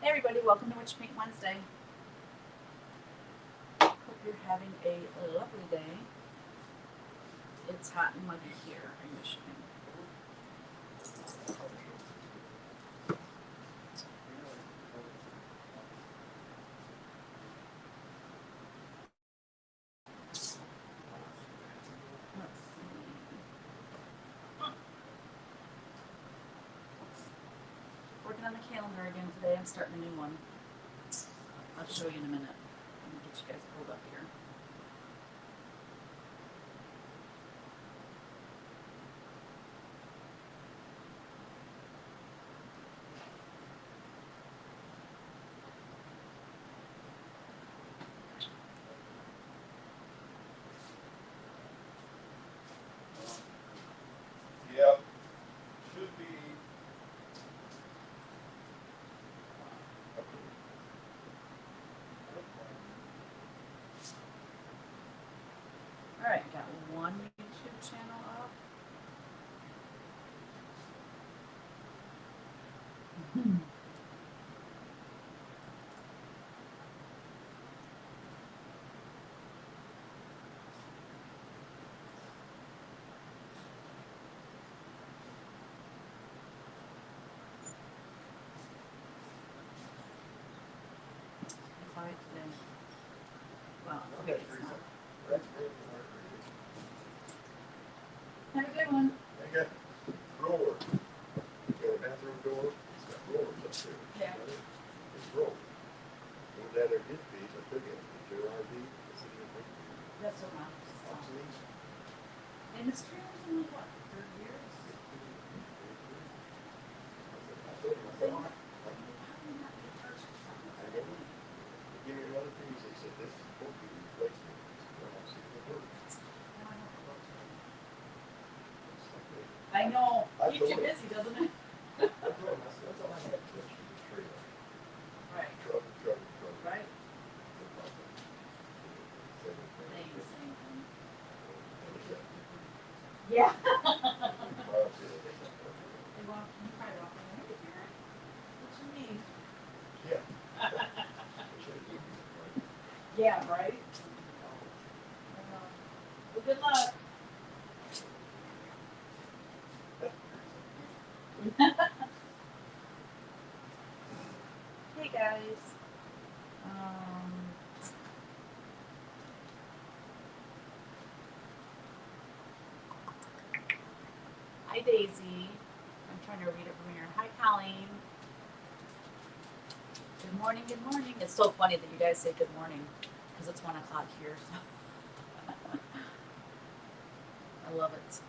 Hey everybody, welcome to Witch Paint Wednesday. Hope you're having a lovely day. It's hot and muggy here in Michigan. Let's see. Working on the calendar again today. I'm starting a new one. I'll show you in a minute. Let me get you guys pulled up here. Yep. Should be. Alright, I got one YouTube channel up. Quiet today. Well, okay, it's not. Have a good one. They got drawer. You got a bathroom door. It's got drawers up there. Yeah. It's drawer. Went down there, his piece. I took it. It's your RV. It's in your big. That's what mine is. And this trailer's in like what, 30 years? They are. Give me another piece. They said this is supposed to be replacement. I don't see the word. I know. I Keeps you told her. busy, doesn't it? I told him, I said, that's all I had. Just the trailer. Right. Truck. Right. Same They ain't the same thing. thing. Yeah. Yeah. They walk, you probably walk in there. Hey, Karen, what you need? Yeah. Yeah, right? Well, good luck. Hey, guys. Hi, Daisy. I'm trying to read it from here. Hi, Colleen. Good morning, good morning. It's so funny that you guys say good morning because it's 1 o'clock here. So. I love it.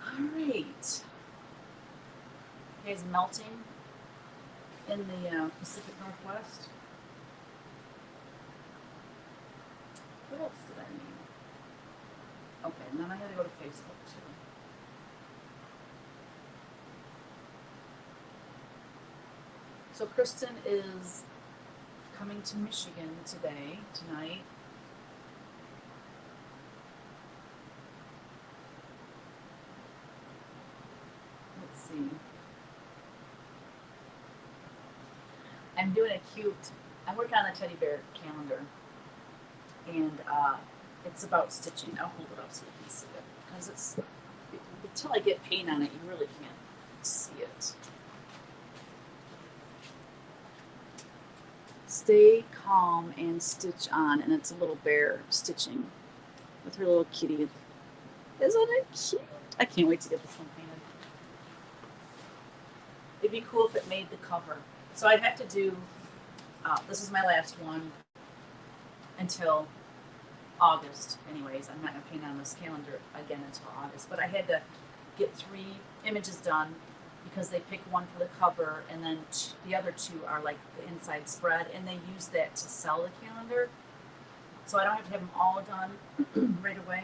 All right. You guys melting in the Pacific Northwest? What else did I need? Okay, and then I gotta go to Facebook too. So Kristen is coming to Michigan tonight. Let's see. I'm doing I'm working on a teddy bear calendar. And it's about stitching. I'll hold it up so you can see it. Because until I get paint on it, you really can't see it. Stay calm and stitch on, and it's a little bear stitching with her little kitty. Isn't it cute? I can't wait to get this one painted. It'd be cool if it made the cover. So I'd have to do, this is my last one until August anyways. I'm not going to paint on this calendar again until August. But I had to get 3 images done because they pick one for the cover and then the other 2 are like the inside spread, and they use that to sell the calendar. So I don't have to have them all done right away.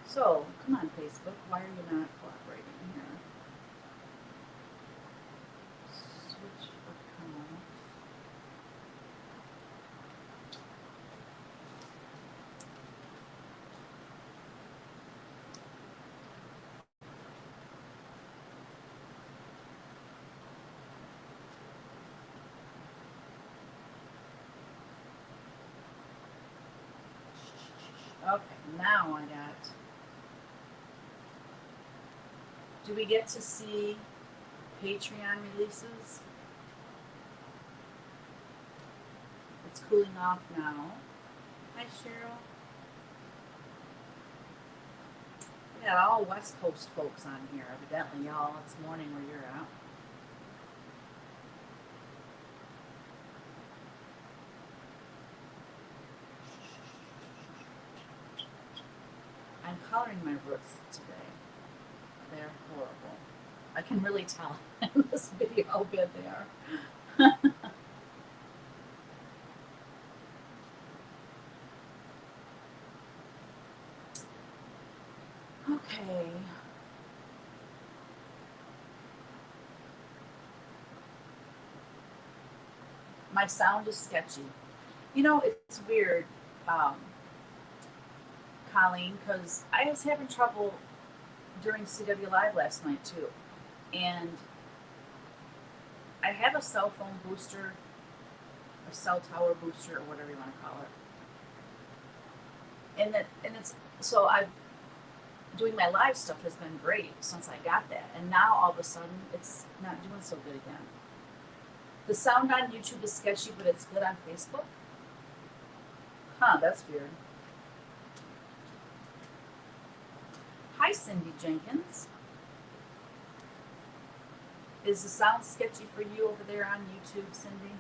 So, come on, Facebook. Why are you not cooperating here? Switch account. Okay, now I got. Do we get to see Patreon releases? It's cooling off now. Hi, Cheryl. We got all West Coast folks on here, evidently, y'all. It's morning where you're at. I'm coloring my roots today. They're horrible. I can really tell in this video how bad they are. Okay. My sound is sketchy. You know, it's weird, um, Colleen, because I was having trouble during CW Live last night too. And I have a cell phone booster, a cell tower booster, or whatever you want to call it. And it's so I've doing my live stuff has been great since I got that. And now all of a sudden it's not doing so good again. The sound on YouTube is sketchy, but it's good on Facebook. Huh, that's weird. Hi, Cindy Jenkins. Is the sound sketchy for you over there on YouTube, Cindy?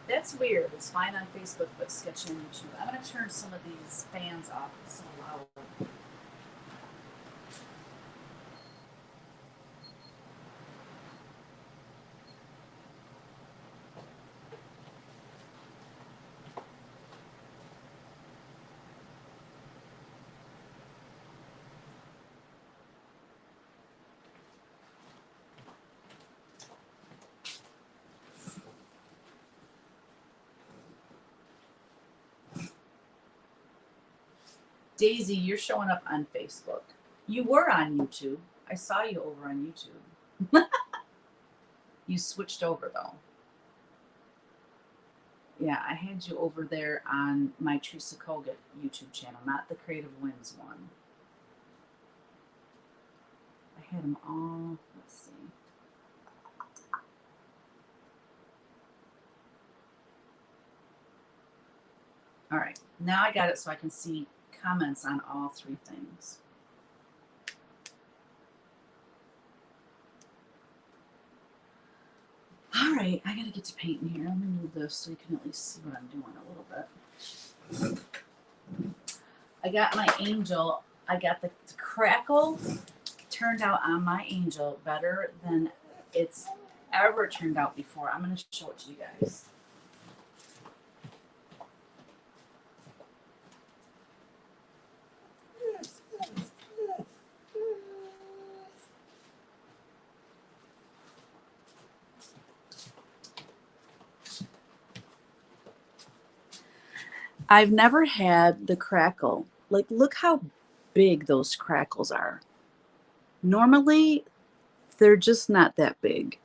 That's weird. It's fine on Facebook, but sketchy on YouTube. I'm going to turn some of these fans off. It's so loud. Daisy, you're showing up on Facebook. You were on YouTube. I saw you over on YouTube. You switched over though. Yeah, I had you over there on my Teresa Kogut YouTube channel, not the Creative Wins one. I had them all. Let's see. All right, now I got it so I can see comments on all three things. All right, I gotta get to painting here. Let me move this so you can at least see what I'm doing a little bit. I got my angel. I got the crackle turned out on my angel better than it's ever turned out before. I'm gonna show it to you guys. I've never had the crackle. Like, look how big those crackles are. Normally, they're just not that big.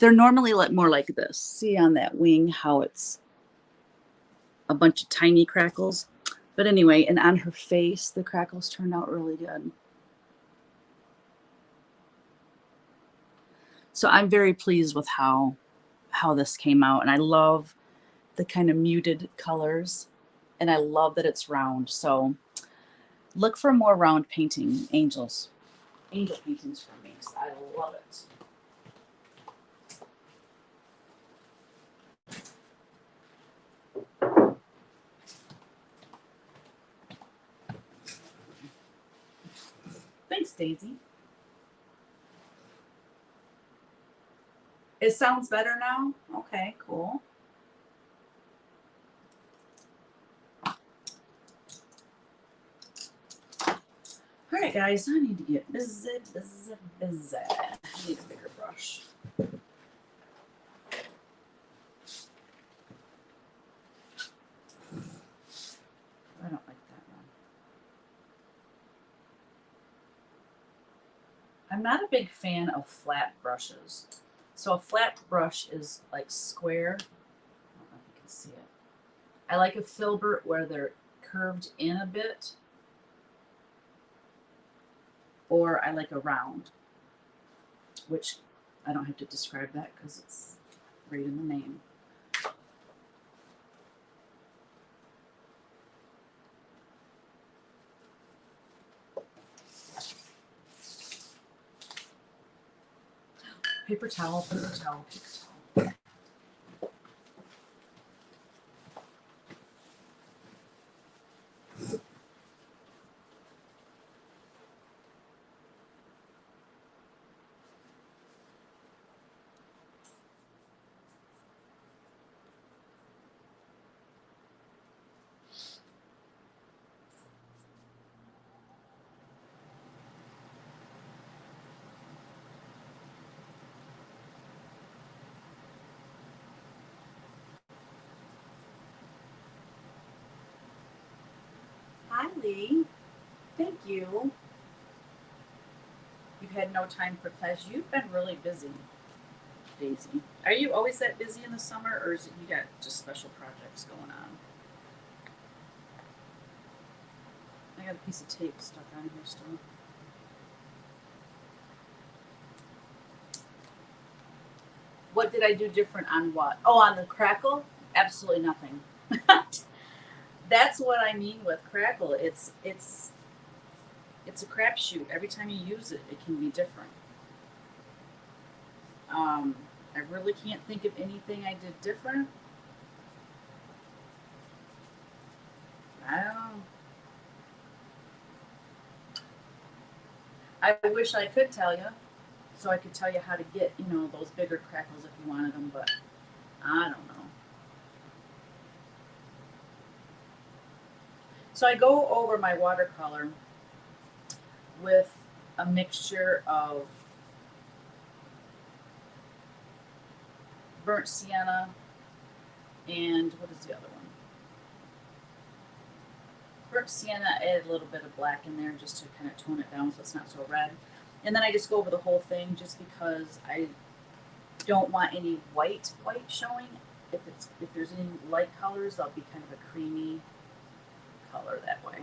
They're normally like more like this. See on that wing how it's a bunch of tiny crackles. But anyway, and on her face, the crackles turned out really good. So I'm very pleased with how this came out. And I love the kind of muted colors. And I love that it's round. So look for more round painting angel paintings from me. I love it. Thanks, Daisy. It sounds better now? Okay, cool. All right, guys, I need to get busy. I need a bigger brush. I don't like that one. I'm not a big fan of flat brushes. So a flat brush is like square. I don't know if you can see it. I like a filbert where they're curved in a bit. Or I like a round, which I don't have to describe that because it's right in the name. Paper towel, paper towel, paper towel. Hi, Lee. Thank you. You've had no time for class. You've been really busy, Daisy. Are you always that busy in the summer, or is it you got just special projects going on? I got a piece of tape stuck on here still. What did I do different on what? Oh, on the crackle? Absolutely nothing. That's what I mean with crackle. It's a crapshoot. Every time you use it, it can be different. I really can't think of anything I did different. I don't know. I wish I could tell you, so I could tell you how to get, those bigger crackles if you wanted them, but I don't know. So I go over my watercolor with a mixture of burnt sienna and what is the other one? Burnt sienna, add a little bit of black in there just to kind of tone it down so it's not so red. And then I just go over the whole thing just because I don't want any white showing. If there's any light colors, they'll be kind of a creamy color that way.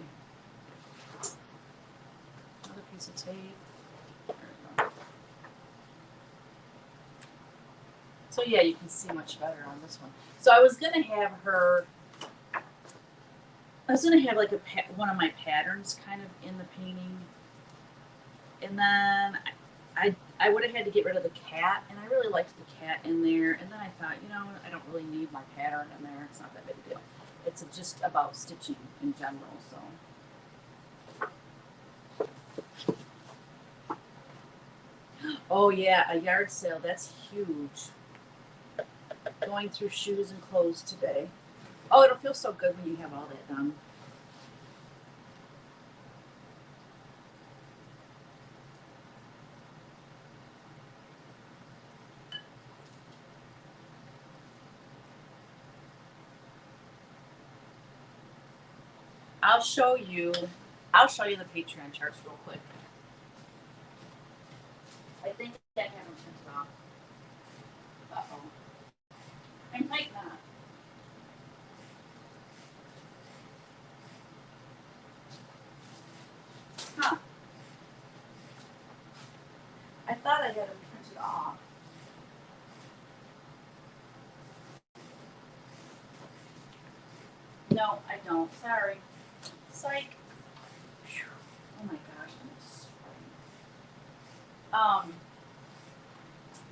Another piece of tape. There we go. So yeah, you can see much better on this one. So I was gonna have like one of my patterns kind of in the painting, and then I would have had to get rid of the cat, and I really liked the cat in there. And then I thought, I don't really need my pattern in there. It's not that big a deal. It's just about stitching in general. So, oh yeah, a yard sale. That's huge. Going through shoes and clothes today. Oh, it'll feel so good when you have all that done. I'll show you the Patreon charts real quick. I think I have them printed off. Uh-oh. I might not. Huh. I thought I had them printed off. No, I don't. Sorry. Psych. Oh my gosh, I'm sweating.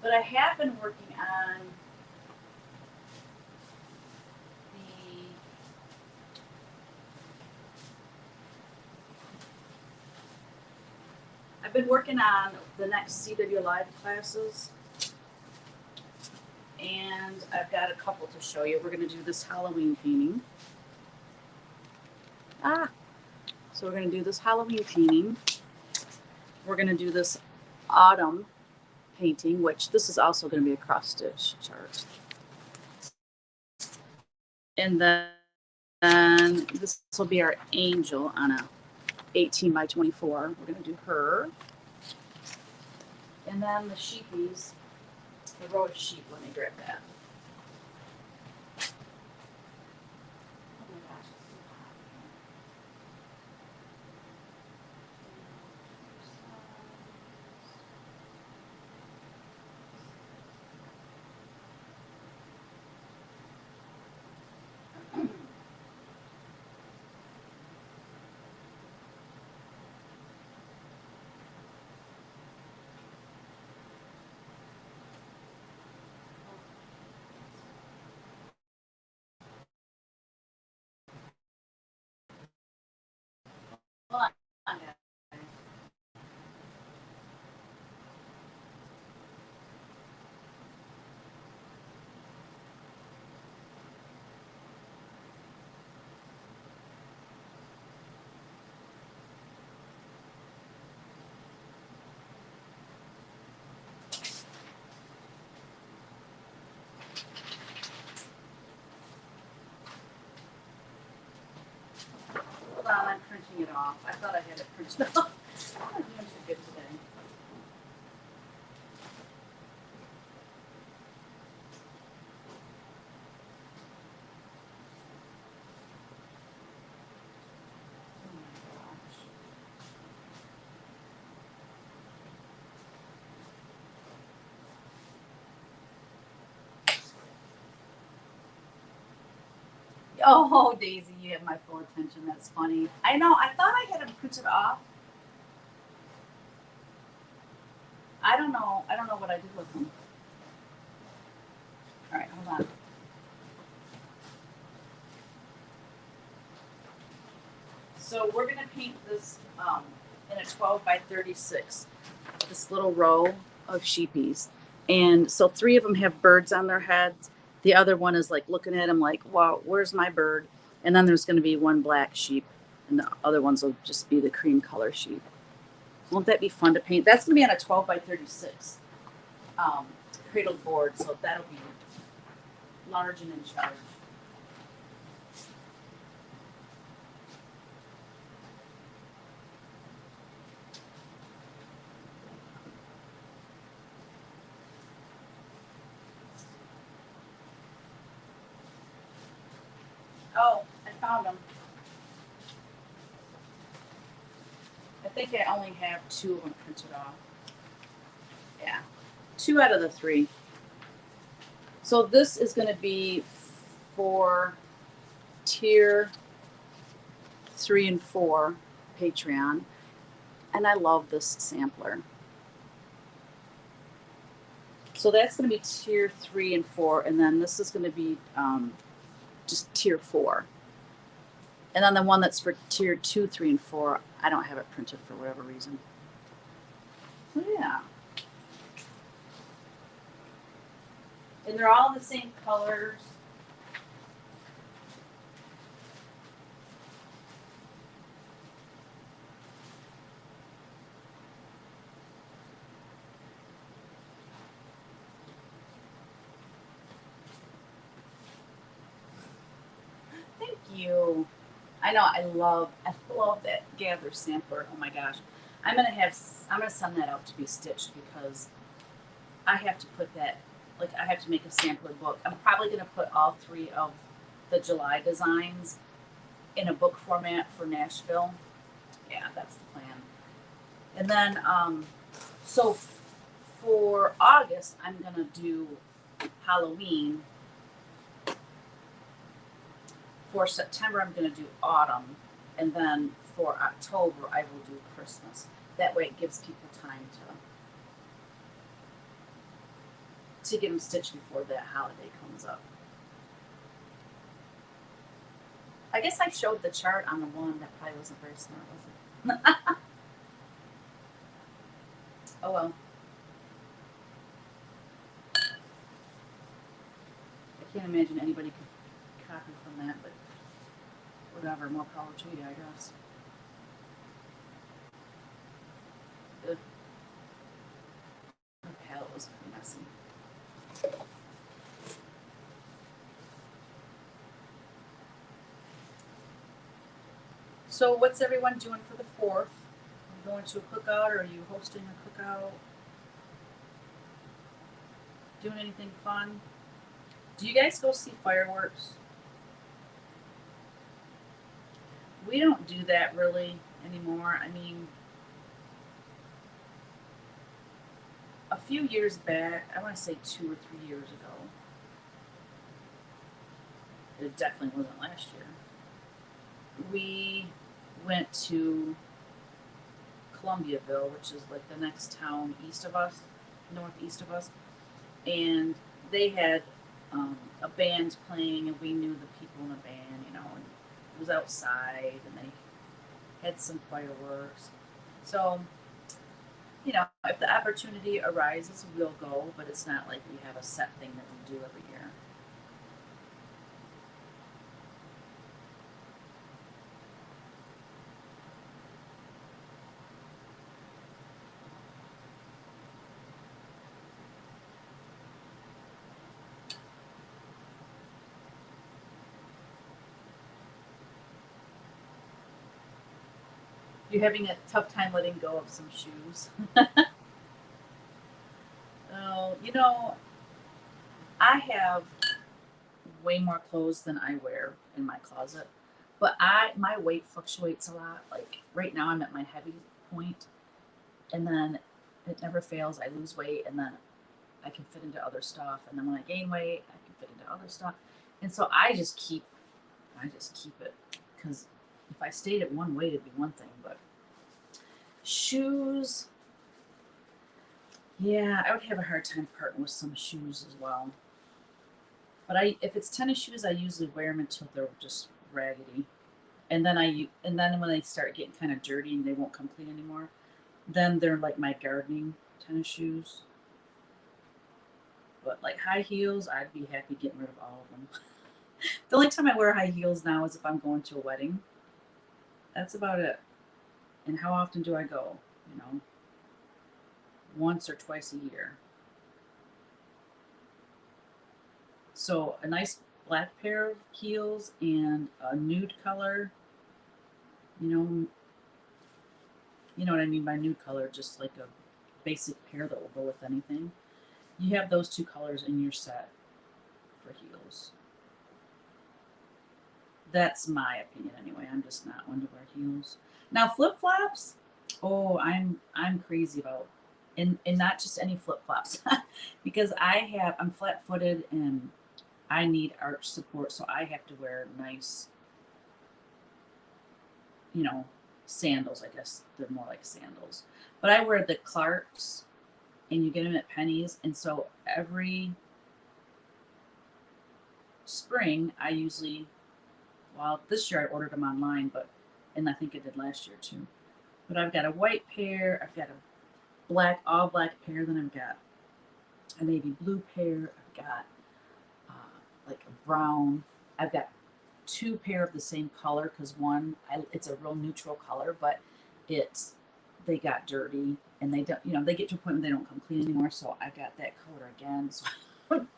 But I have been working on the next CW Live classes, and I've got a couple to show you. We're going to do this Halloween painting. So we're going to do this Halloween painting. We're going to do this autumn painting, which this is also going to be a cross stitch chart. And then this will be our angel on a 18 by 24. We're going to do her. And then the sheepies, the row of sheep, let me grab that. Oh my gosh, it's so hot in here. Hold on, guys. Hold on, I'm printing it off. I thought I had it printed off. I'm not doing too good today. Oh my gosh. Oh, Daisy, you have my full attention. That's funny. I know. I thought I had them printed off. I don't know. I don't know what I did with them. All right, hold on. So we're gonna paint this in a 12 by 36. This little row of sheepies, and so 3 of them have birds on their heads. The other one is like looking at him like, "Wow, where's my bird?" And then there's going to be one black sheep, and the other ones will just be the cream color sheep. Won't that be fun to paint? That's going to be on a 12 by 36 cradled board, so that'll be large and in charge. Oh, I found them. I think I only have 2 of them printed off. Yeah, 2 out of the 3. So this is going to be for tier 3 and 4 Patreon, and I love this sampler. So that's going to be tier 3 and 4, and then this is going to be just tier 4. And then the one that's for tier 2, 3, and 4, I don't have it printed for whatever reason. So yeah. And they're all the same colors. Thank you. I know I love that Gather sampler. Oh my gosh. I'm gonna send that out to be stitched because I have to put that, like I have to make a sampler book. I'm probably gonna put all 3 of the July designs in a book format for Nashville. Yeah, that's the plan. And then so for August I'm gonna do Halloween. For September I'm gonna do autumn, and then for October I will do Christmas. That way it gives people time to get them stitched before that holiday comes up. I guess I showed the chart on the one. That probably wasn't very smart, was it? Oh well. I can't imagine anybody could copy from that, but whatever, more power to you, I guess. Ugh. My palette was messy. So what's everyone doing for the 4th? Are you going to a cookout, or are you hosting a cookout? Doing anything fun? Do you guys go see fireworks? We don't do that really anymore. I mean, a few years back, I want to say 2 or 3 years ago, it definitely wasn't last year. We went to Columbiaville, which is like the next town east of us, northeast of us, and they had a band playing, and we knew the people in the band, you know, and it was outside, and they had some fireworks. So, you know, if the opportunity arises, we'll go, but it's not like we have a set thing that we do every year. You're having a tough time letting go of some shoes. Oh, you know, I have way more clothes than I wear in my closet, but I my weight fluctuates a lot. Like right now, I'm at my heavy point, and then it never fails. I lose weight, and then I can fit into other stuff, and then when I gain weight, I can fit into other stuff, and so I just keep it because if I stayed at one weight, it'd be one thing, but shoes, yeah, I would have a hard time parting with some shoes as well. But if it's tennis shoes, I usually wear them until they're just raggedy, and then when they start getting kind of dirty and they won't come clean anymore, then they're like my gardening tennis shoes. But like high heels, I'd be happy getting rid of all of them. The only time I wear high heels now is if I'm going to a wedding. That's about it. And how often do I go? You know, once or twice a year. So a nice black pair of heels and a nude color. You know, you know what I mean by nude color, just like a basic pair that will go with anything. You have those two colors and you're set for heels. That's my opinion anyway. I'm just not one to wear heels. Now flip flops, oh, I'm crazy about, and not just any flip flops, because I'm flat footed and I need arch support, so I have to wear nice, you know, sandals. I guess they're more like sandals, but I wear the Clarks, and you get them at Penny's, and so every spring I usually, well, this year I ordered them online, but and I think I did last year too. But I've got a white pair, I've got a all black pair, then I've got a navy blue pair, I've got like a brown, I've got two pair of the same color because it's a real neutral color, but it's they got dirty and they don't, you know, they get to a point where they don't come clean anymore. So I got that color again. So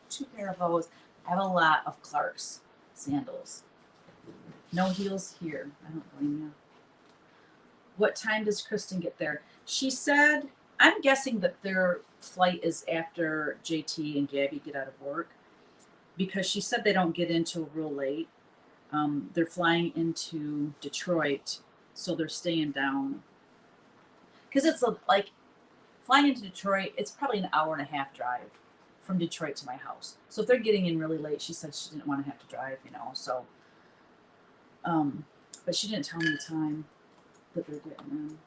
two pair of those. I have a lot of Clark's sandals. No heels here. I don't blame you. What time does Kristen get there? She said, I'm guessing that their flight is after JT and Gabby get out of work because she said they don't get in till real late. They're flying into Detroit, so they're staying down. Because like flying into Detroit, it's probably an hour and a half drive from Detroit to my house. So if they're getting in really late, she said she didn't want to have to drive, you know. So, but she didn't tell me the time that they're getting in.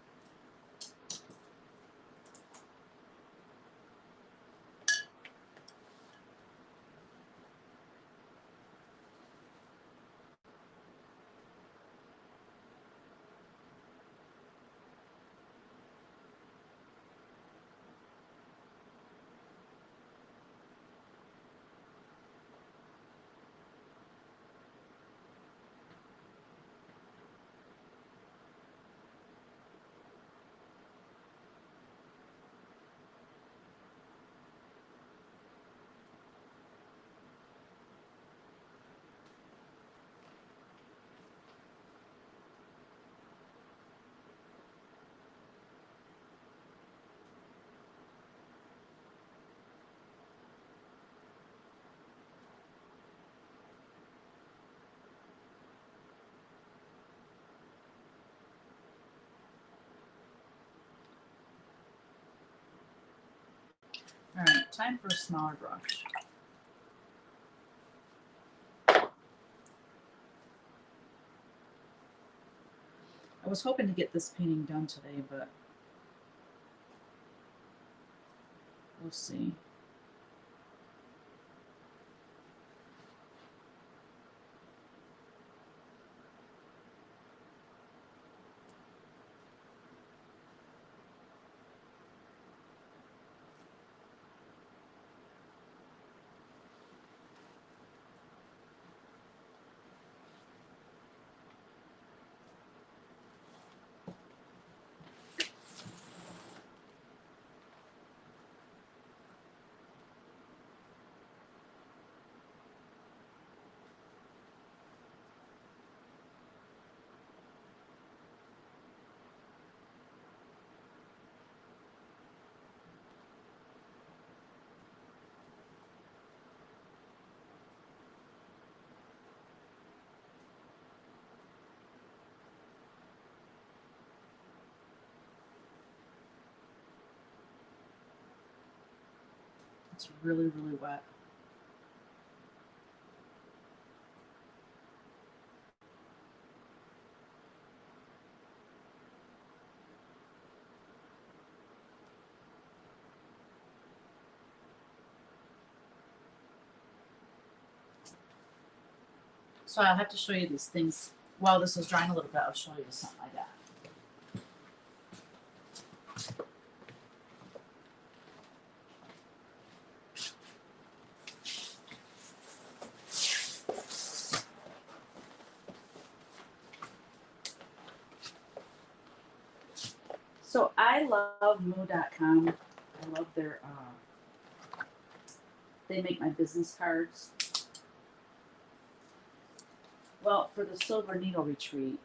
All right, time for a smaller brush. I was hoping to get this painting done today, but we'll see. It's really, really wet. So I'll have to show you these things. While this is drying a little bit, I'll show you something I got. So I love moo.com. I love their, they make my business cards. Well, for the Silver Needle Retreat,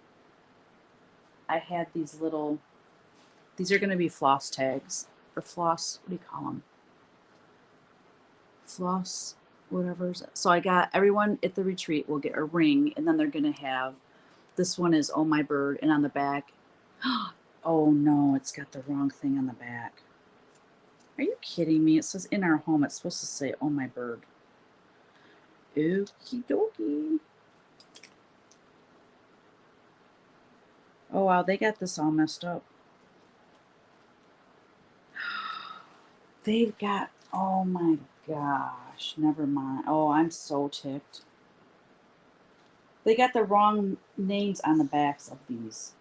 I had these little, these are going to be floss tags. Or floss, what do you call them? Floss, whatever. So I got, everyone at the retreat will get a ring, and then they're going to have, this one is Oh My Bird, and on the back, oh no, it's got the wrong thing on the back. Are you kidding me? It says in our home. It's supposed to say Oh My Bird. Okie dokie. Oh wow, they got this all messed up. They've got, oh my gosh, never mind. Oh, I'm so ticked. They got the wrong names on the backs of these.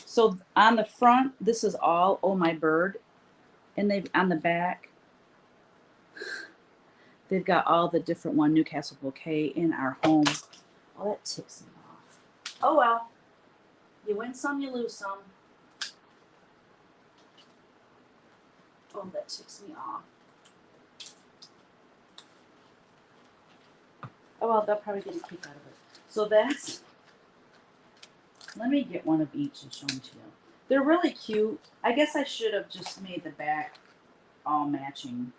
So on the front, this is all Oh My Bird. And they've, on the back, they've got all the different one, Newcastle Bouquet, In Our Home. Oh, that ticks me off. Oh well. You win some, you lose some. Oh, that ticks me off. Oh well, they'll probably get a kick out of it. So that's, let me get one of each and show them to you. They're really cute. I guess I should have just made the back all matching.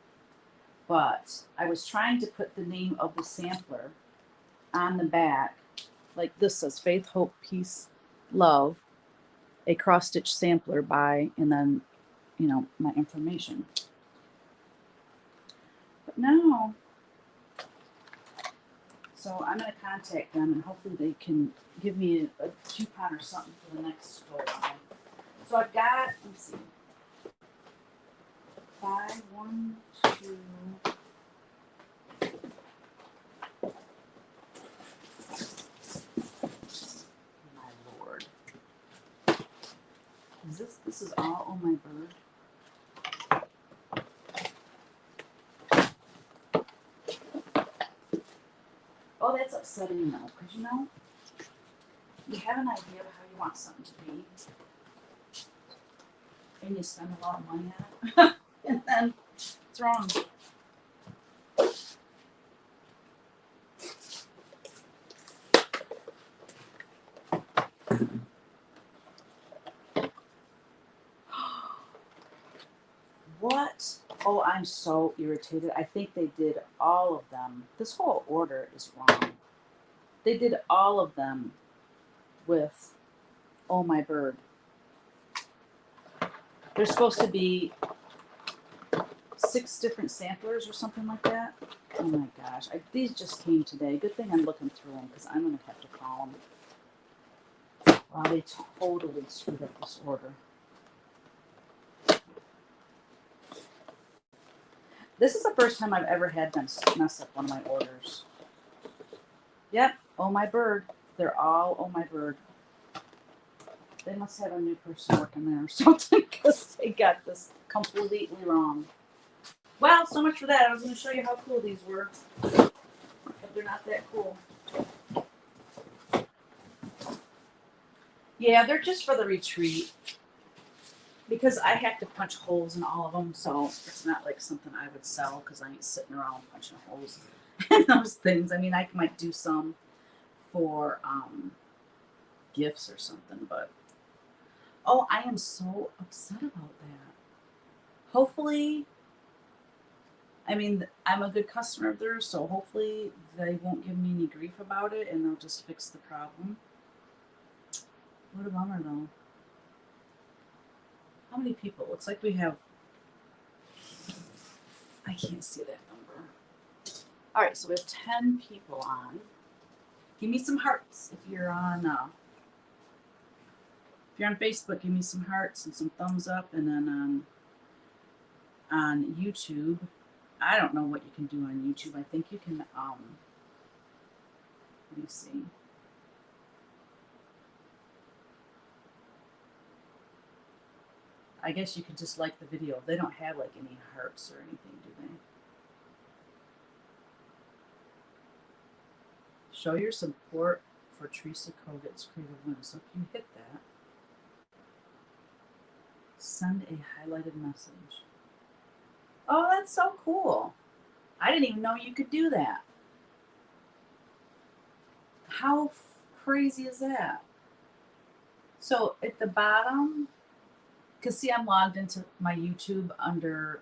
But I was trying to put the name of the sampler on the back. Like this says Faith, Hope, Peace, Love. A cross-stitch sampler by, and then, you know, my information. But no. So I'm going to contact them, and hopefully they can give me a coupon or something for the next go around. So I've got, let's see, 5, 1, 2. My Lord. This is all Oh My Bird? Oh, that's upsetting though, because you know, you have an idea of how you want something to be, and you spend a lot of money on it, and then it's wrong. What? Oh, I'm so irritated. I think they did all of them. This whole order is wrong. They did all of them with Oh My Bird. They're supposed to be 6 different samplers or something like that. Oh my gosh, these just came today. Good thing I'm looking through them because I'm going to have to call them. Wow, they totally screwed up this order. This is the first time I've ever had them mess up one of my orders. Yep, oh my bird. They're all oh my bird. They must have a new person working there or something because they got this completely wrong. Well, so much for that. I was going to show you how cool these were. But they're not that cool. Yeah, they're just for the retreat. Because I have to punch holes in all of them, so it's not like something I would sell because I ain't sitting around punching holes in those things. I mean, I might do some for gifts or something, but oh, I am so upset about that. Hopefully, I mean, I'm a good customer of theirs, so hopefully they won't give me any grief about it and they'll just fix the problem. What a bummer, though. How many people? Looks like we have. I can't see that number. All right, so we have 10 people on. Give me some hearts if you're on. If you're on Facebook, give me some hearts and some thumbs up, and then on YouTube, I don't know what you can do on YouTube. I think you can. Let me see. I guess you could just like the video. They don't have like any hearts or anything, do they? Show your support for Teresa Koget's Creative Whims. So if you hit that, send a highlighted message. Oh, that's so cool. I didn't even know you could do that. How crazy is that? So at the bottom, because see, I'm logged into my YouTube under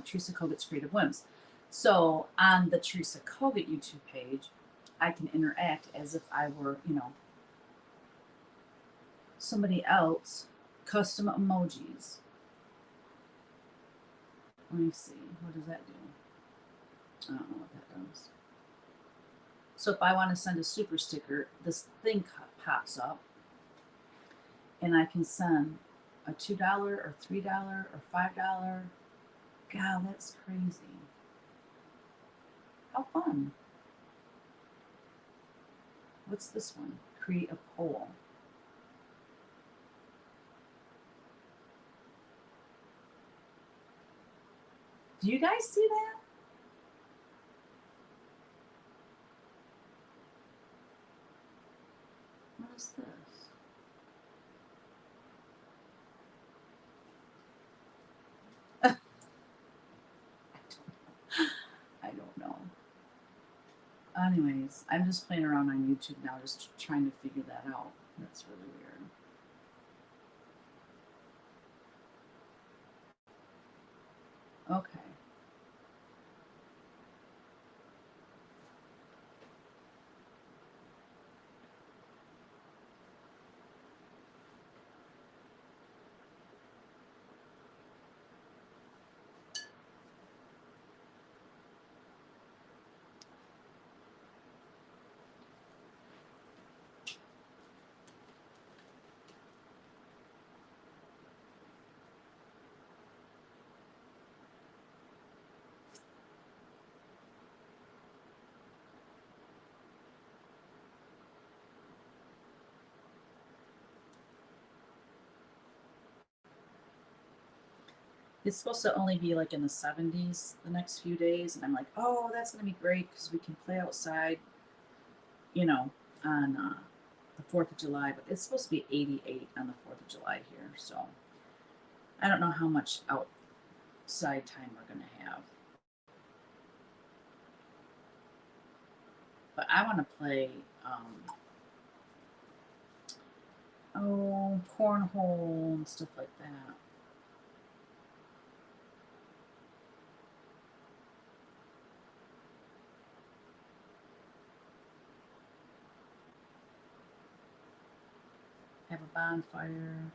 Teresa Koget's Creative Whims. So on the Teresa Koget YouTube page, I can interact as if I were, somebody else. Custom emojis. Let me see. What does that do? I don't know what that does. So if I want to send a super sticker, this thing pops up. And I can send a $2 or $3 or $5. God, that's crazy. How fun. What's this one? Create a poll. Do you guys see that? What is this? I don't know. Anyways, I'm just playing around on YouTube now, just trying to figure that out. That's really weird. Okay. It's supposed to only be like in the 70s the next few days. And I'm like, oh, that's going to be great because we can play outside, on the 4th of July. But it's supposed to be 88 on the 4th of July here. So I don't know how much outside time we're going to have. But I want to play, cornhole and stuff like that. Have a bonfire.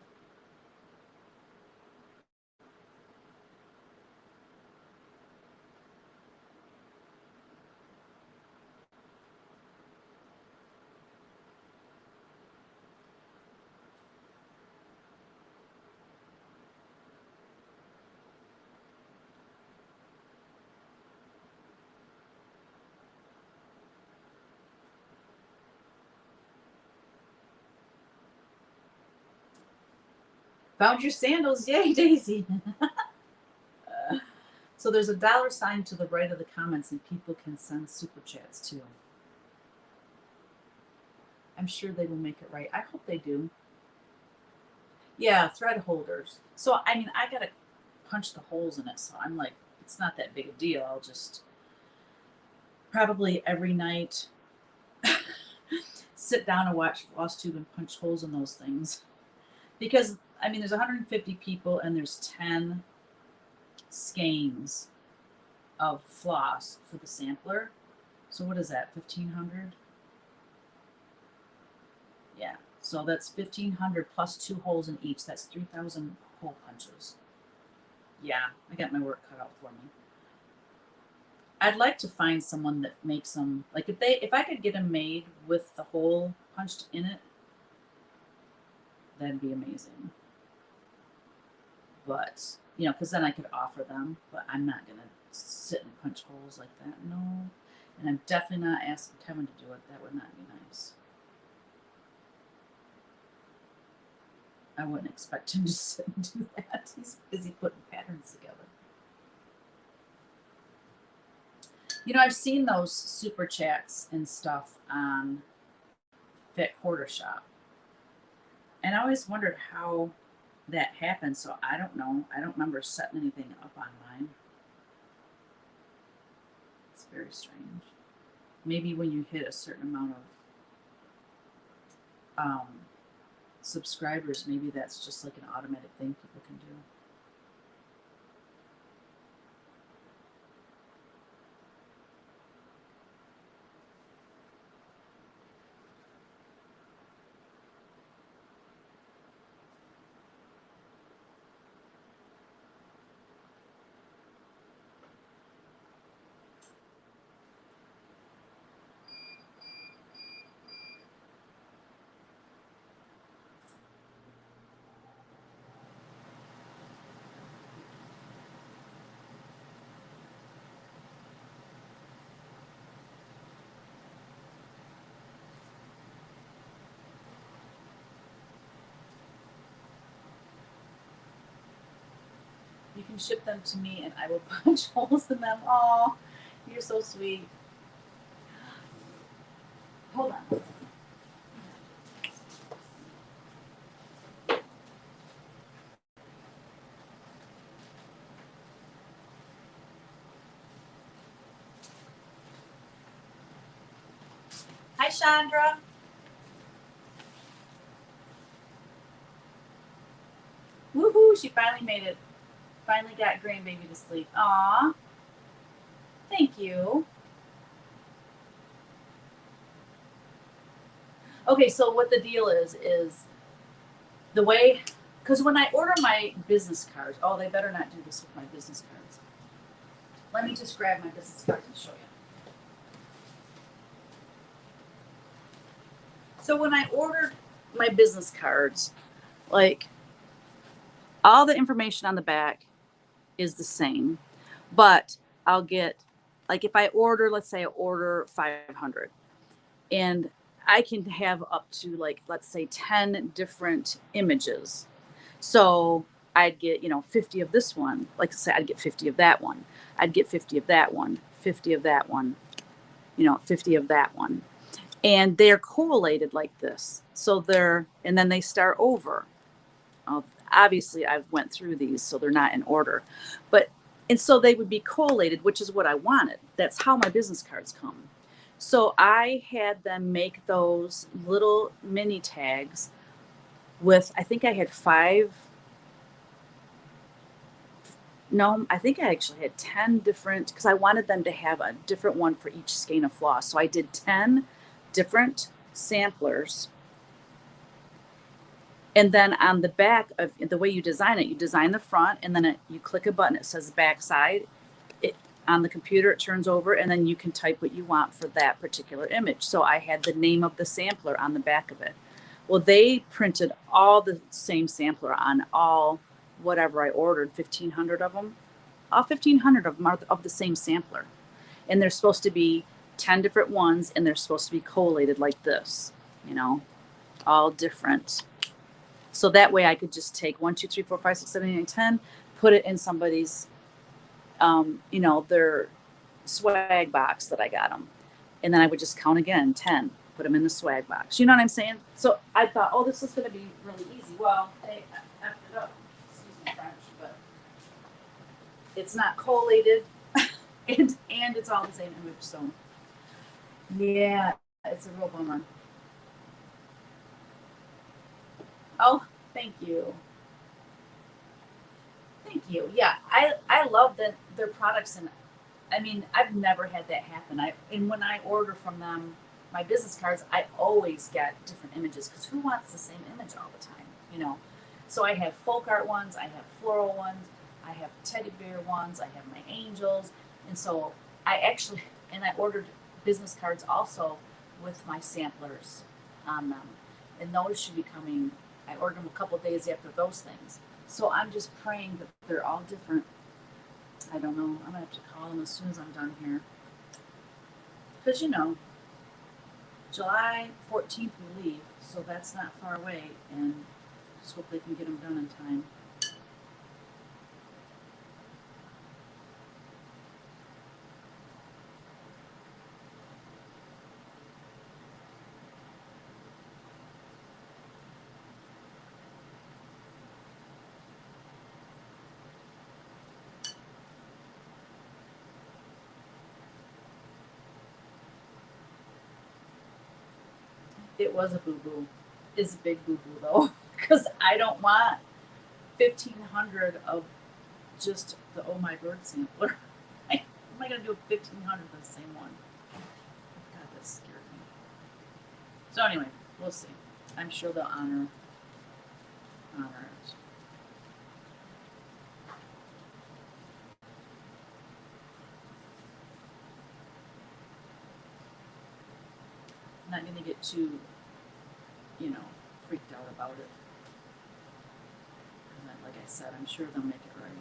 Found your sandals. Yay, Daisy. So there's a $sign to the right of the comments, and people can send super chats too. I'm sure they will make it right. I hope they do. Yeah, thread holders. So, I mean, I got to punch the holes in it. So I'm like, it's not that big a deal. I'll just probably every night sit down and watch FlossTube and punch holes in those things. Because, I mean, there's 150 people and there's 10 skeins of floss for the sampler. So what is that, 1,500? Yeah, so that's 1,500 plus 2 holes in each. That's 3,000 hole punches. Yeah, I got my work cut out for me. I'd like to find someone that makes them, like if I could get them made with the hole punched in it, that'd be amazing. But, you know, because then I could offer them, but I'm not going to sit and punch holes like that. No. And I'm definitely not asking Kevin to do it. That would not be nice. I wouldn't expect him to sit and do that. He's busy putting patterns together. You know, I've seen those super chats and stuff on Fit Quarter Shop. And I always wondered how that happened. So I don't know. I don't remember setting anything up on mine. It's very strange. Maybe when you hit a certain amount of subscribers, maybe that's just like an automatic thing people can do. You can ship them to me and I will punch holes in them. Oh, you're so sweet. Hold on. Hi, Chandra. Woohoo, she finally made it. Finally got grandbaby to sleep. Aw. Thank you. Okay, so what the deal is the way, because when I order my business cards, oh, they better not do this with my business cards. Let me just grab my business cards and show you. So when I ordered my business cards, like all the information on the back is the same, but I'll get, like if I order, let's say I order 500 and I can have up to like, let's say 10 different images. So I'd get, 50 of this one. Like I say, I'd get 50 of that one. I'd get 50 of that one, 50 of that one, 50 of that one. And they're correlated like this. So and then they start over. Obviously I've went through these, so they're not in order, and so they would be correlated, which is what I wanted. That's how my business cards come. So I had them make those little mini tags with, I think I had I think I actually had 10 different, because I wanted them to have a different one for each skein of floss. So I did 10 different samplers. And then on the back of the way you design it, you design the front, and then you click a button. It says back side. On the computer, it turns over, and then you can type what you want for that particular image. So I had the name of the sampler on the back of it. Well, they printed all the same sampler on all whatever I ordered, 1,500 of them. All 1,500 of them are of the same sampler. And they're supposed to be 10 different ones, and they're supposed to be collated like this, all different. So that way I could just take 1, 2, 3, 4, 5, 6, 7, 8, 9, 10, put it in somebody's, their swag box that I got them. And then I would just count again, 10, put them in the swag box. You know what I'm saying? So I thought, oh, this is going to be really easy. Well, they effed it up. Excuse me, French, but it's not collated and it's all the same image. So yeah, it's a real bummer. Oh, thank you. Thank you. Yeah, I love their products, and I mean I've never had that happen. And when I order from them my business cards, I always get different images because who wants the same image all the time, you know? So I have folk art ones, I have floral ones, I have teddy bear ones, I have my angels, and so I actually and I ordered business cards also with my samplers on them, and those should be coming. I ordered them a couple of days after those things. So I'm just praying that they're all different. I don't know. I'm gonna have to call them as soon as I'm done here. Because July 14th we leave, so that's not far away, and just hope they can get them done in time. It was a boo boo. It's a big boo boo though, because I don't want 1,500 of just the Oh My Bird sampler. How am I gonna do 1,500 of the same one? God, that scared me. So anyway, we'll see. I'm sure they'll honor it. I'm not gonna get too, freaked out about it. Like I said, I'm sure they'll make it right.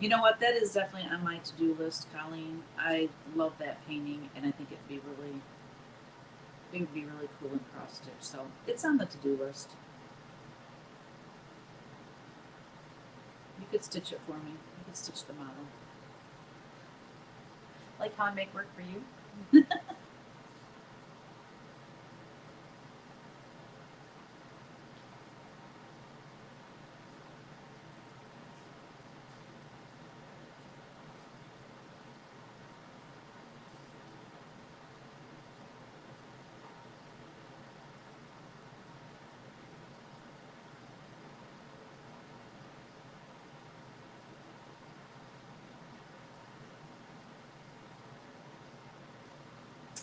You know what? That is definitely on my to-do list, Colleen. I love that painting, and I think it would be really cool in cross stitch. So it's on the to-do list. You could stitch it for me. You could stitch the model. Like how I make work for you.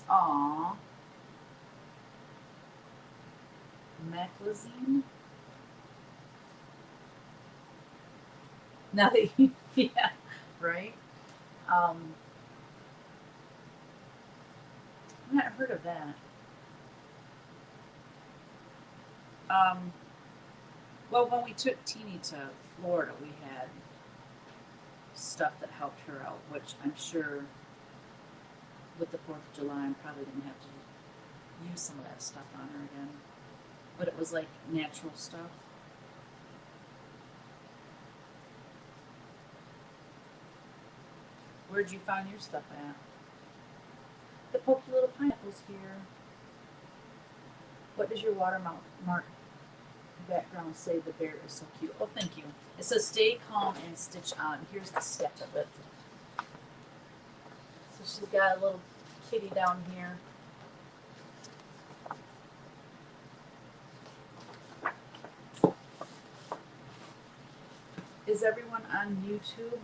Aww. Maclazine? Nothing. Yeah, right? Um, I've not heard of that. Um, well, when we took Teeny to Florida, we had stuff that helped her out, which I'm sure with the 4th of July, I'm probably going to have to use some of that stuff on her again. But it was like natural stuff. Where'd you find your stuff at? The pokey little pineapples here. What does your watermark The background say the bear is so cute. Oh, thank you. It says stay calm and stitch on. Here's the sketch of it. So she's got a little kitty down here. Is everyone on YouTube?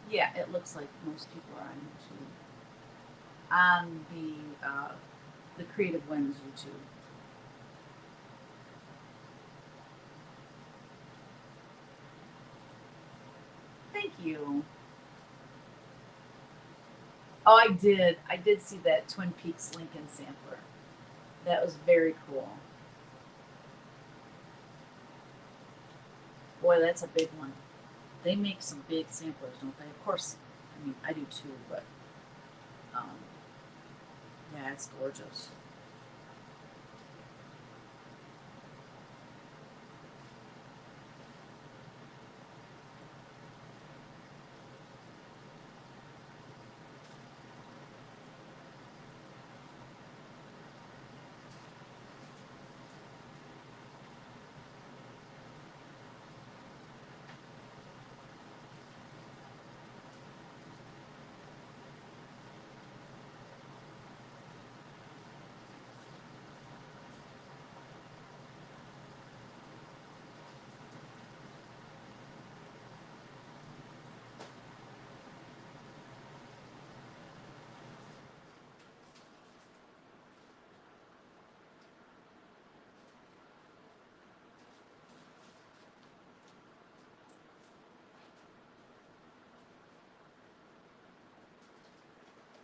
Yeah, it looks like most people are on YouTube. On the Creative Winds YouTube. Thank you. Oh, I did. I did see that Twin Peaks Lincoln sampler. That was very cool. Boy, that's a big one. They make some big samplers, don't they? Of course, I mean, I do too, but yeah, it's gorgeous.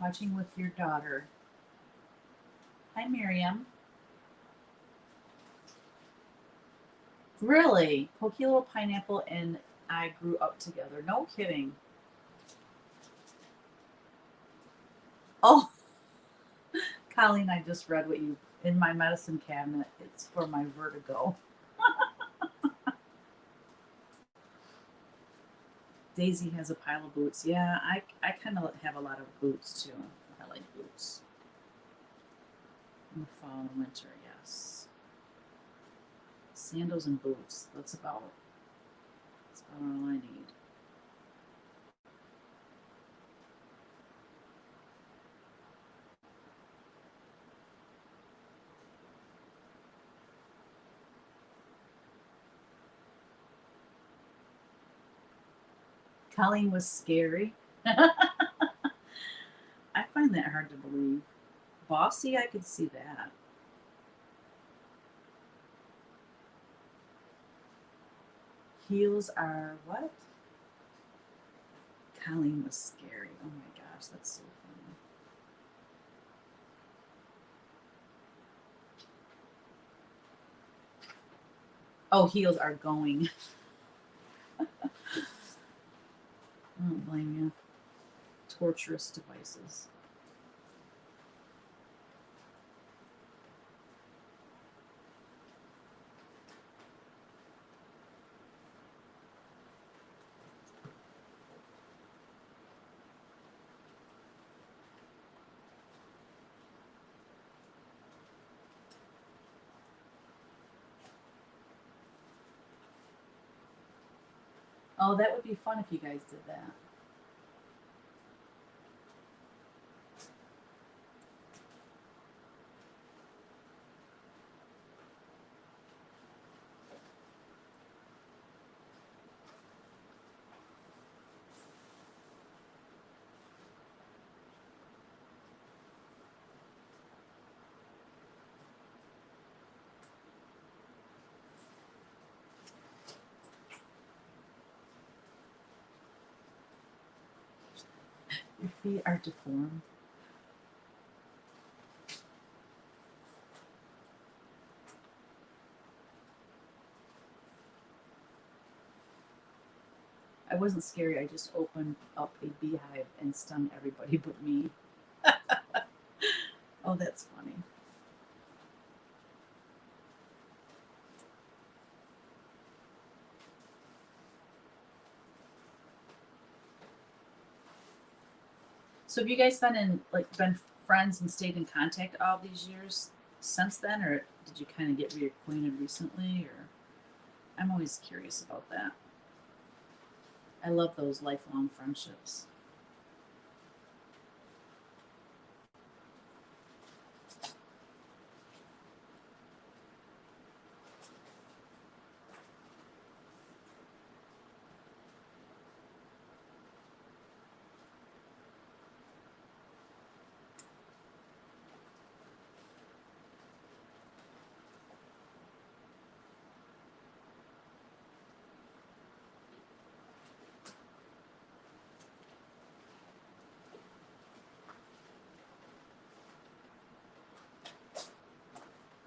Watching with your daughter. Hi, Miriam. Really? Pokey Little Pineapple and I grew up together. No kidding. Oh, Colleen, I just read what you in my medicine cabinet. It's for my vertigo. Daisy has a pile of boots. Yeah, I kind of have a lot of boots too. I like boots. In the fall and winter, yes. Sandals and boots. That's about all I need. Colleen was scary. I find that hard to believe. Bossy, I could see that. Heels are what? Colleen was scary. Oh my gosh, that's so funny. Oh, heels are going. I don't blame you. Torturous devices. Oh, that would be fun if you guys did that. Your feet are deformed. I wasn't scary. I just opened up a beehive and stung everybody but me. Oh, that's funny. So have you guys been friends and stayed in contact all these years? since then, or did you kind of get reacquainted recently? Or I'm always curious about that. I love those lifelong friendships.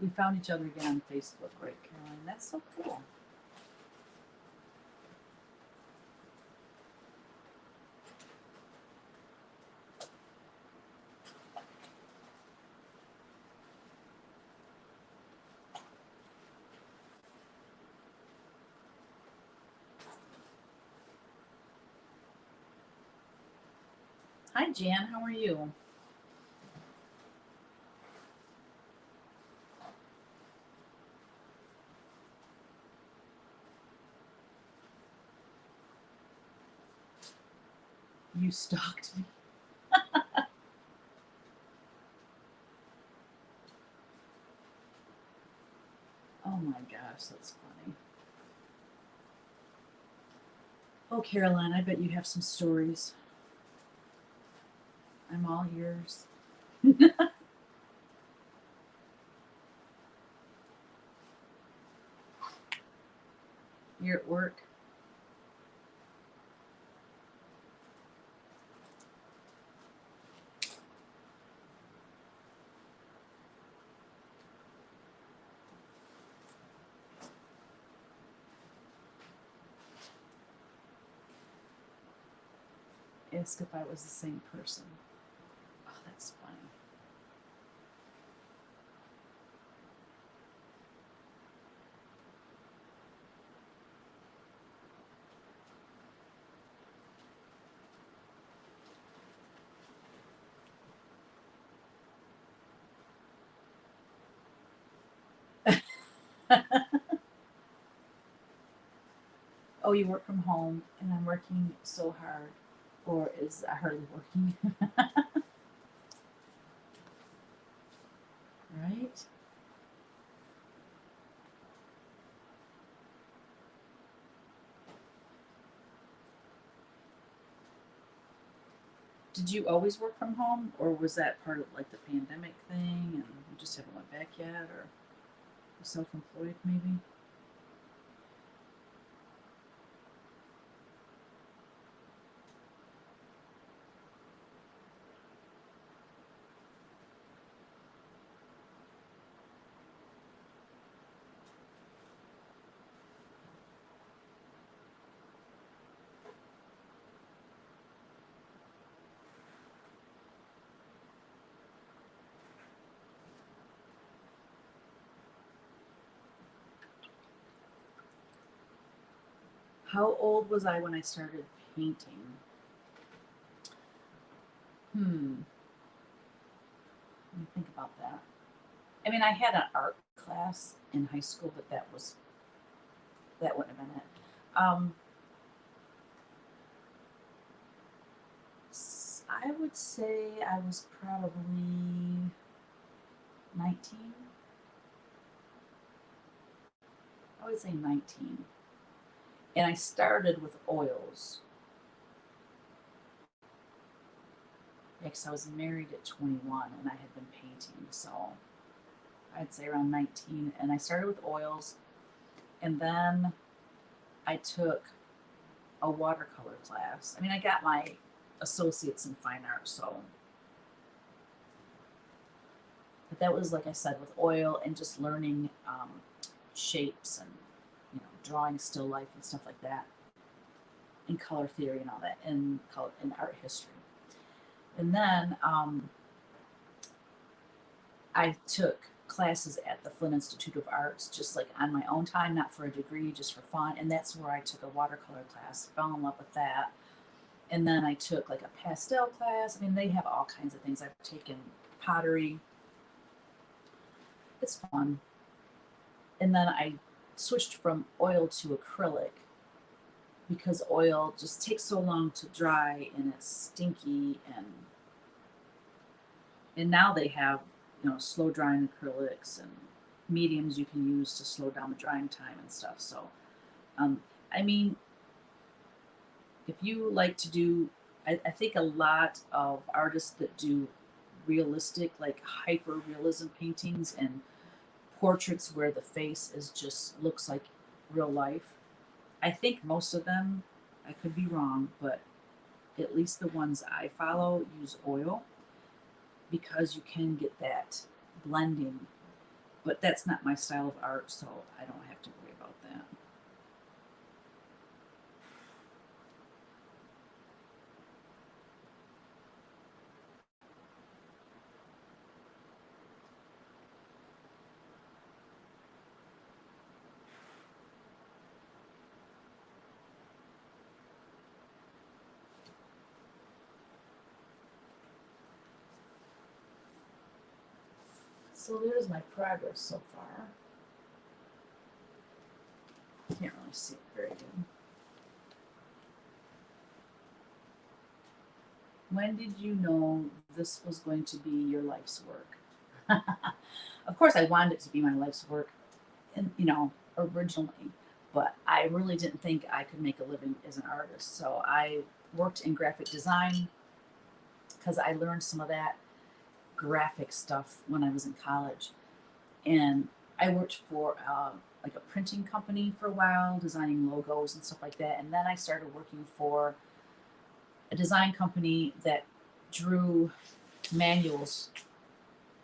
We found each other again on Facebook, right, Caroline? That's so cool. Hi, Jan. How are you? You stalked me. Oh my gosh, that's funny. Oh, Caroline, I bet you have some stories. I'm all ears. You're at work. Ask if I was the same person. Oh, that's funny. Oh, you work from home and I'm working so hard. Or is I hardly working? Right? Did you always work from home, or was that part of like the pandemic thing and you just haven't went back yet, or self-employed maybe? How old was I when I started painting? Let me think about that. I mean, I had an art class in high school, but that wouldn't have been it. Um, I would say I was probably 19. I would say 19. And I started with oils. Because I was married at 21 and I had been painting. So I'd say around 19. And I started with oils. And then I took a watercolor class. I mean, I got my associates in fine art. So, but that was, like I said, with oil and just learning shapes and, drawing still life and stuff like that. And color theory and all that, and color and art history. And then I took classes at the Flint Institute of Arts, just like on my own time, not for a degree, just for fun. And that's where I took a watercolor class, fell in love with that. And then I took like a pastel class. I mean, they have all kinds of things. I've taken pottery. it's fun. And then I switched from oil to acrylic because oil just takes so long to dry and it's stinky, and now they have, slow drying acrylics and mediums you can use to slow down the drying time and stuff. So um I mean, if you like to do, I think a lot of artists that do realistic, like hyper realism paintings and portraits where the face is just looks like real life, I think most of them, I could be wrong, but at least the ones I follow use oil because you can get that blending. But that's not my style of art, so I don't have to worry about that. So there's my progress so far. Can't really see it very good. When did you know this was going to be your life's work? Of course, I wanted it to be my life's work, and originally, but I really didn't think I could make a living as an artist. So I worked in graphic design because I learned some of that graphic stuff when I was in college, and I worked for like a printing company for a while, designing logos and stuff like that. And then I started working for a design company that drew manuals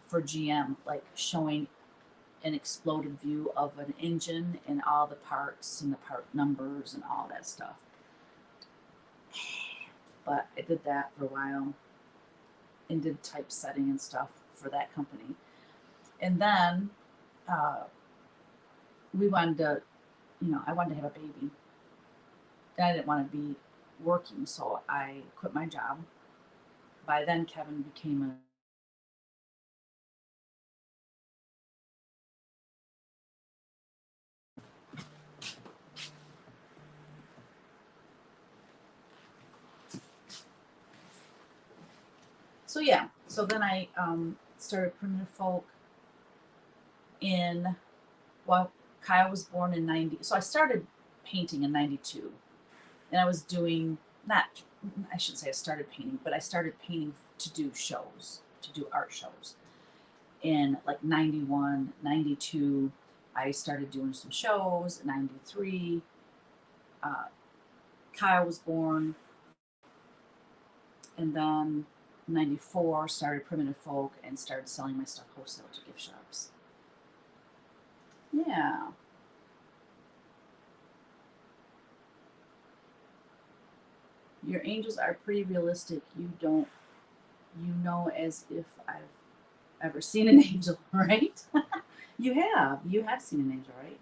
for GM, like showing an exploded view of an engine and all the parts and the part numbers and all that stuff. But I did that for a while and did typesetting and stuff for that company. And then uh, we wanted to, I wanted to have a baby. And I didn't want to be working, so I quit my job. By then, Kevin became a so yeah. So then I started primitive folk in, well, Kyle was born in 90. So I started painting in 92. And I was doing, not, I shouldn't say I started painting, but I started painting to do shows, to do art shows. In like 91, 92, I started doing some shows. 93, uh, Kyle was born. And then 94, started Primitive Folk and started selling my stuff wholesale to gift shops. Yeah. Your angels are pretty realistic. As if I've ever seen an angel, right? You have. You have seen an angel, right?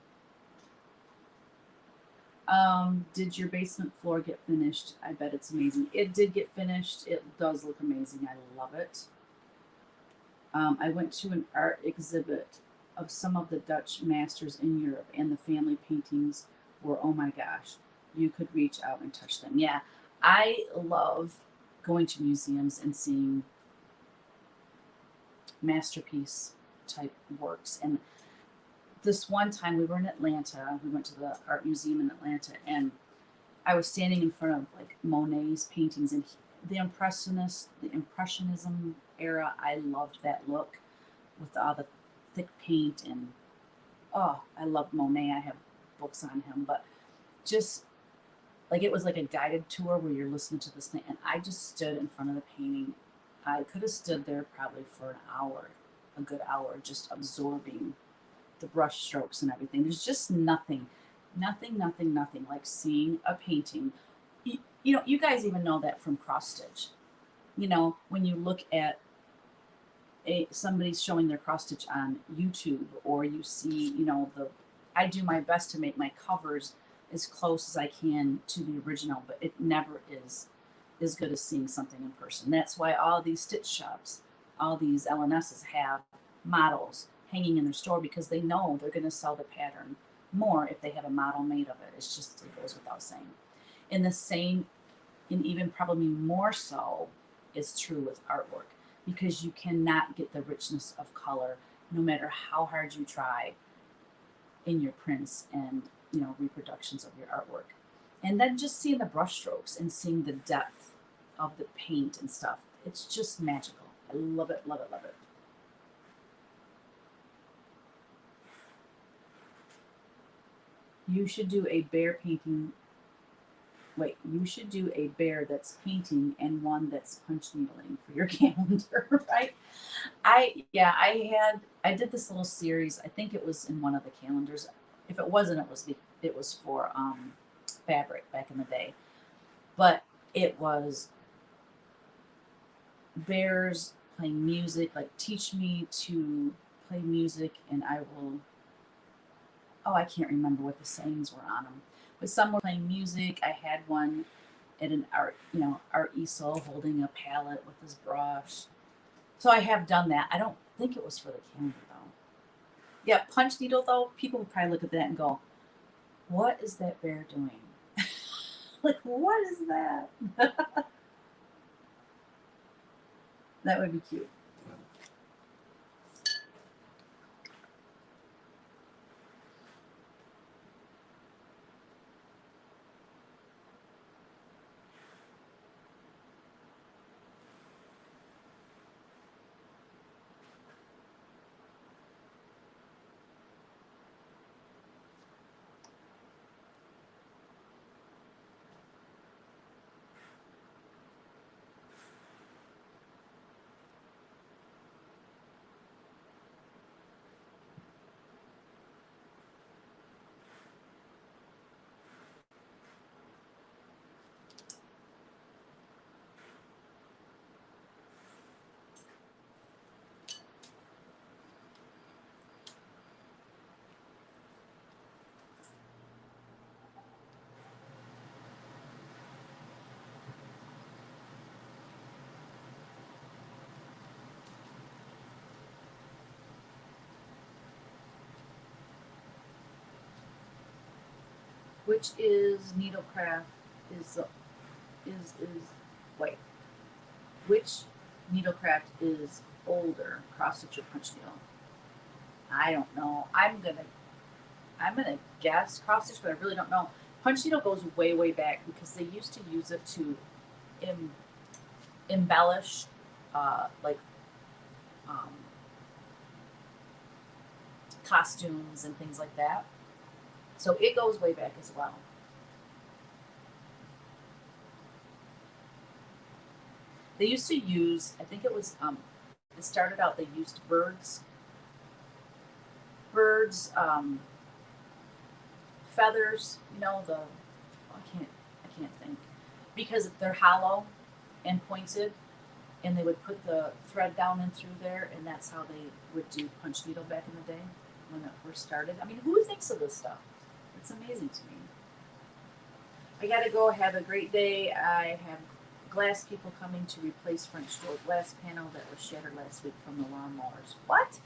Did your basement floor get finished? I bet it's amazing. It did get finished. It does look amazing. I love it. I went to an art exhibit of some of the Dutch masters in Europe, and the family paintings were, oh my gosh, you could reach out and touch them. Yeah, I love going to museums and seeing masterpiece type works. And this one time we were in Atlanta, we went to the art museum in Atlanta, and I was standing in front of like Monet's paintings, and the impressionism era. I loved that look with all the thick paint, and oh, I loved Monet. I have books on him, but just like it was like a guided tour where you're listening to this thing, and I just stood in front of the painting. I could have stood there probably for an hour, a good hour, just absorbing the brush strokes and everything. There's just nothing like seeing a painting. You guys even know that from cross stitch. When you look at somebody's showing their cross stitch on YouTube, or you see, I do my best to make my covers as close as I can to the original, but it never is as good as seeing something in person. That's why all these stitch shops, all these LNSs have models hanging in their store because they know they're going to sell the pattern more if they have a model made of it. It's just, it goes without saying. And the same, and even probably more so, is true with artwork, because you cannot get the richness of color no matter how hard you try in your prints and, you know, reproductions of your artwork. And then just seeing the brush strokes and seeing the depth of the paint and stuff, it's just magical. I love it, love it, love it. You should do a bear painting. Wait, you should do a bear that's painting and one that's punch needling for your calendar, right? I did this little series. I think it was in one of the calendars. If it wasn't, it was for fabric back in the day. But it was bears playing music, like teach me to play music and I will, oh, I can't remember what the sayings were on them. But some were playing music. I had one at an art easel holding a palette with his brush. So I have done that. I don't think it was for the calendar though. Yeah, punch needle though, people would probably look at that and go, what is that bear doing? Like, what is that? That would be cute. Which is needlecraft is wait, which needlecraft is older, cross stitch or punch needle? I don't know. I'm gonna guess cross stitch, but I really don't know. Punch needle goes way way back because they used to use it to em- embellish, like um, costumes and things like that. So it goes way back as well. They used to use, I think it was, it started out they used birds, feathers. You know I can't think, because they're hollow and pointed, and they would put the thread down and through there, and that's how they would do punch needle back in the day when it first started. I mean, who thinks of this stuff? It's amazing to me. I gotta go. Have a great day. I have glass people coming to replace French door glass panel that was shattered last week from the lawnmowers. What?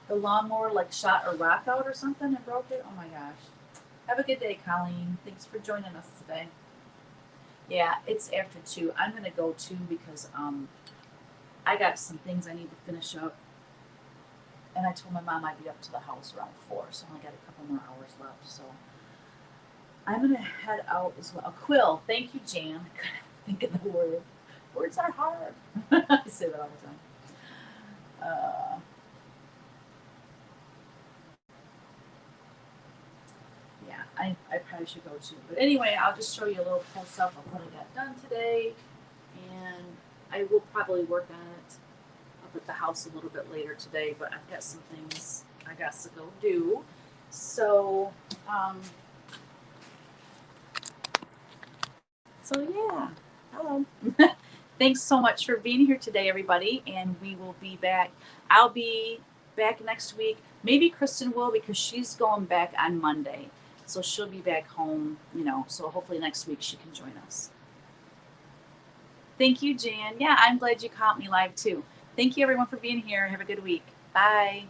The lawnmower like shot a rock out or something and broke it? Oh my gosh. Have a good day, Colleen. Thanks for joining us today. Yeah, it's after 2. I'm gonna go too because I got some things I need to finish up. And I told my mom I'd be up to the house around 4, so I only got a couple more hours left. So I'm gonna head out as well. Quill, thank you, Jan. I couldn't think of the word. Words are hard. I say that all the time. Uh, yeah, I probably should go too. But anyway, I'll just show you a little close up of what I got done today. And I will probably work on it up at the house a little bit later today, but I've got some things I got to go do. So, yeah, hello. Thanks so much for being here today, everybody, and we will be back. I'll be back next week. Maybe Kristen will because she's going back on Monday, so she'll be back home. So hopefully next week she can join us. Thank you, Jan. Yeah, I'm glad you caught me live too. Thank you everyone for being here. Have a good week. Bye.